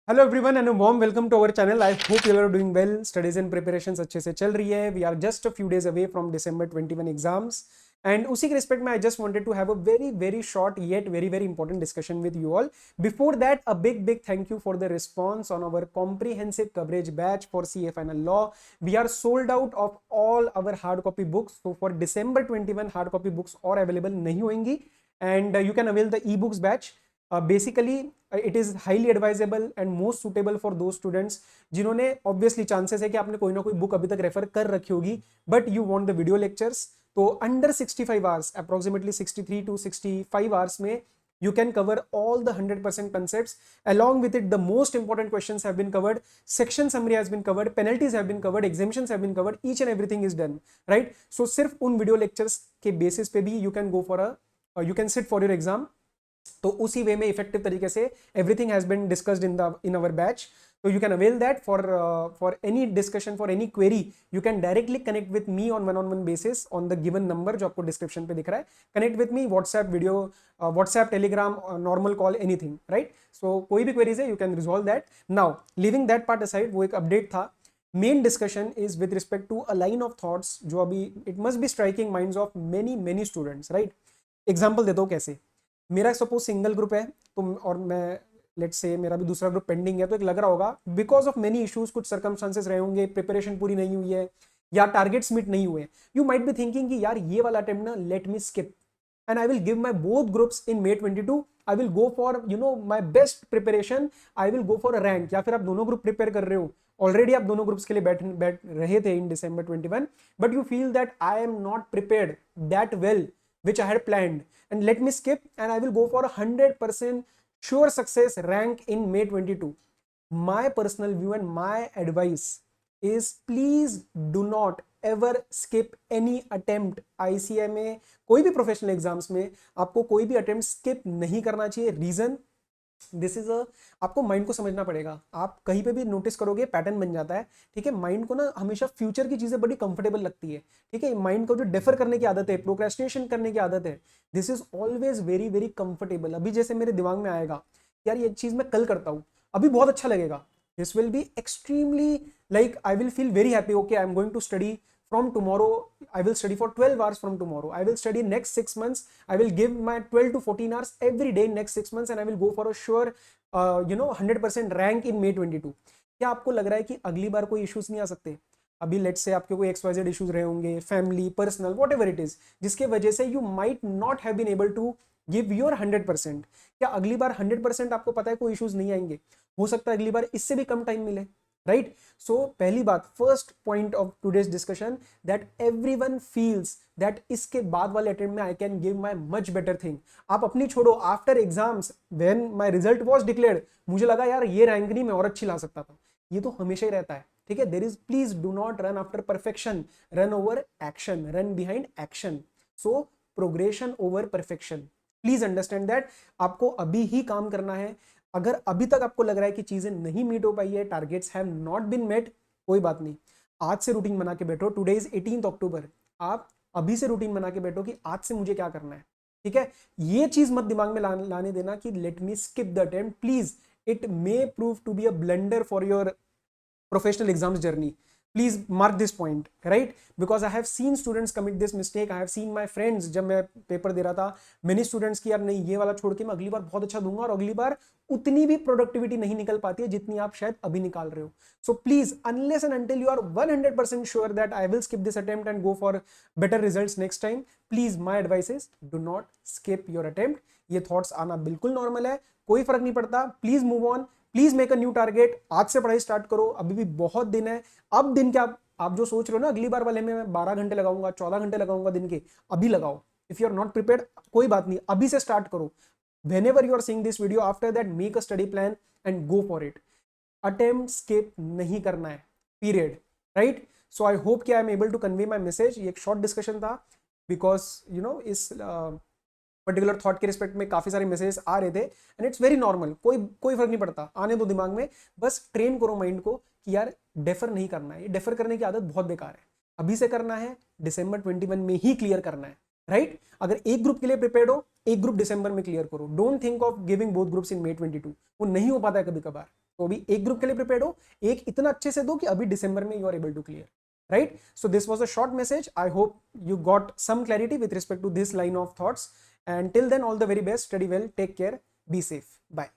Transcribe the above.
Hello everyone and warm welcome to our channel. I hope you are doing well. Studies and preparations अच्छे से चल रही है। We are just a few days away from December 21 exams and उसी के respect में I just wanted to have a very very short yet very very important discussion with you all. Before that a big thank you for the response on our comprehensive coverage batch for CA final law. We are sold out of all our hard copy books. So for December 21 hard copy books और available नहीं होंगी and you can avail the e books batch. Basically it is highly advisable and most suitable for those students जिन्होंने obviously chances है कि आपने कोई ना कोई बुक अभी तक रेफर कर रखी होगी but you want the video lectures. तो under 65 hours approximately 63 to 65 hours में you can cover all the 100% concepts. Along with it, the most important questions have been covered, section summary has been covered, penalties have been covered, exemptions have been covered, each and everything is done, right? So सिर्फ उन video lectures के basis पे भी you can go for a you can sit for your exam। तो उसी वे में effective तरीके से everything has been discussed in our batch. तो you can avail that for any discussion for any query you can directly connect with me on one basis on the given number जो आपको description पे दिख रहा है। Connect with me WhatsApp video, WhatsApp, Telegram, normal call, anything, right? So कोई भी queries है you can resolve that. Now leaving that part aside, वो एक अपडेट था। Main discussion is with respect to a line of thoughts जो अभी it must be striking minds of many many students, right? Example देता हूँ कैसे। मेरा suppose single group है तो और मैं लेट्स से मेरा भी दूसरा ग्रुप पेंडिंग है, तो एक लग रहा होगा बिकॉज ऑफ मेनी इश्यूज, कुछ सर्कमस्टांसेस रहे होंगे, प्रिपरेशन पूरी नहीं हुई है या टारगेट्स मीट नहीं हुए। यू माइट बी थिंकिंग कि यार ये वाला अटेम्प्ट ना late me skip and I will give my both groups in May 22। I will go for my best preparation, I will go for a rank. या फिर आप दोनों ग्रुप प्रिपेयर कर रहे हो, ऑलरेडी आप दोनों ग्रुप्स के लिए बैठ रहे थे इन December 21, but you feel that I am not prepared that well which I had planned and let me skip and I will go for 100% sure success rank in May 22। My personal view and my advice is please do not ever skip any attempt। ICA में कोई भी professional exams में आपको कोई भी attempt skip नहीं करना चाहिए। रीजन दिस इज अ, आपको माइंड को समझना पड़ेगा। आप कहीं पे भी नोटिस करोगे पैटर्न बन जाता है, ठीक है? माइंड को ना हमेशा फ्यूचर की चीजें बड़ी कंफर्टेबल लगती है, ठीक है? माइंड को जो डेफर करने की आदत है, प्रोक्रेस्टिनेशन करने की आदत है, this is always very very comfortable. अभी जैसे मेरे दिमाग में आएगा यार ये चीज मैं कल करता हूँ, अभी बहुत अच्छा लगेगा। This will be extremely like I will feel very happy, okay I am going to study from tomorrow, I will study for 12 hours from tomorrow, I will study next 6 months, I will give my 12 to 14 hours every day next 6 months and I will go for a sure 100% rank in May 22। क्या आपको लग रहा है कि अगली बार कोई issues नहीं आ सकते? अभी लेट्स से आपके कोई XYZ इश्यूज रहे होंगे, family, personal, whatever it is, जिसके वजह से you might not have been able to give your 100%। क्या अगली बार 100% आपको पता है कोई इश्यूज नहीं आएंगे? हो सकता है अगली बार इससे भी कम टाइम मिले, राइट? सो पहली बात, first point of today's discussion, that everyone feels that इसके बाद वाले अटेम्प्ट में I can give my much better thing. आप अपनी छोड़ो, after exams when my result was declared मुझे लगा यार ये रैंक नहीं मैं और अच्छी ला सकता था। ये तो हमेशा ही रहता है, ठीक है? There is, please do not run after perfection, run over action, run behind action. So progression over perfection, please understand that. आपको अभी ही काम करना है। अगर अभी तक आपको लग रहा है कि चीजें नहीं मीट हो पाई है, targets have not been met, कोई बात नहीं। आज से रूटीन बना के बैठो। Today is 18 October. आप अभी से रूटीन बना के बैठो कि आज से मुझे क्या करना है, ठीक है? ये चीज मत दिमाग में लाने देना कि let me skip the attempt. Please, it may prove to be a blunder for your professional exams journey। Please mark this point, right? Because I have seen students commit this mistake। I have seen my friends, जब मैं paper दे रहा था, many students की यार नहीं ये वाला छोड़ के मैं अगली बार बहुत अच्छा दूंगा, और अगली बार उतनी भी प्रोडक्टिविटी नहीं निकल पाती है जितनी आप शायद अभी निकाल रहे हो। So please, unless and until you are 100% sure that I will skip this attempt and go for better results next time, please my advice is do not skip your attempt। ये थॉट्स आना बिल्कुल normal है, कोई फर्क नहीं पड़ता। Please move on, please make a new target. आज से पढ़ाई स्टार्ट करो, अभी भी बहुत दिन है। अब दिन क्या, आप जो सोच रहे हो ना अगली बार वाले में मैं 12 घंटे लगाऊंगा, 14 घंटे लगाऊंगा दिन के, अभी लगाओ। If you are not prepared, कोई बात नहीं, अभी से स्टार्ट करो। whenever you are seeing this video, after that make a study plan and go for it। attempt skip नहीं करना है, period, right? so I hope कि I am able to convey my message। ये एक short discussion था because इस particular thought के respect में काफी सारे मैसेजेस आ रहे थे एंड इट्स वेरी नॉर्मल। कोई फर्क नहीं पड़ता, आने दो दिमाग में। बस ट्रेन करो माइंड को कि यार डेफर नहीं करना है। ये डेफर करने की आदत बहुत बेकार है। अभी से करना है, December 21 में ही क्लियर करना है, राइट? अगर एक ग्रुप के लिए प्रिपेयर्ड हो, एक ग्रुप दिसंबर में क्लियर करो। Don't think of giving both groups in May 22। वो नहीं हो पाता है कभी कभार। तो अभी एक ग्रुप के लिए प्रिपेयर्ड हो, एक इतना अच्छे से दो कि अभी दिसंबर में you are able to clear, right? So this was a short message. I hope you got some clarity with respect to this line of thoughts, and till then, all the very best. Study well, take care, be safe, bye.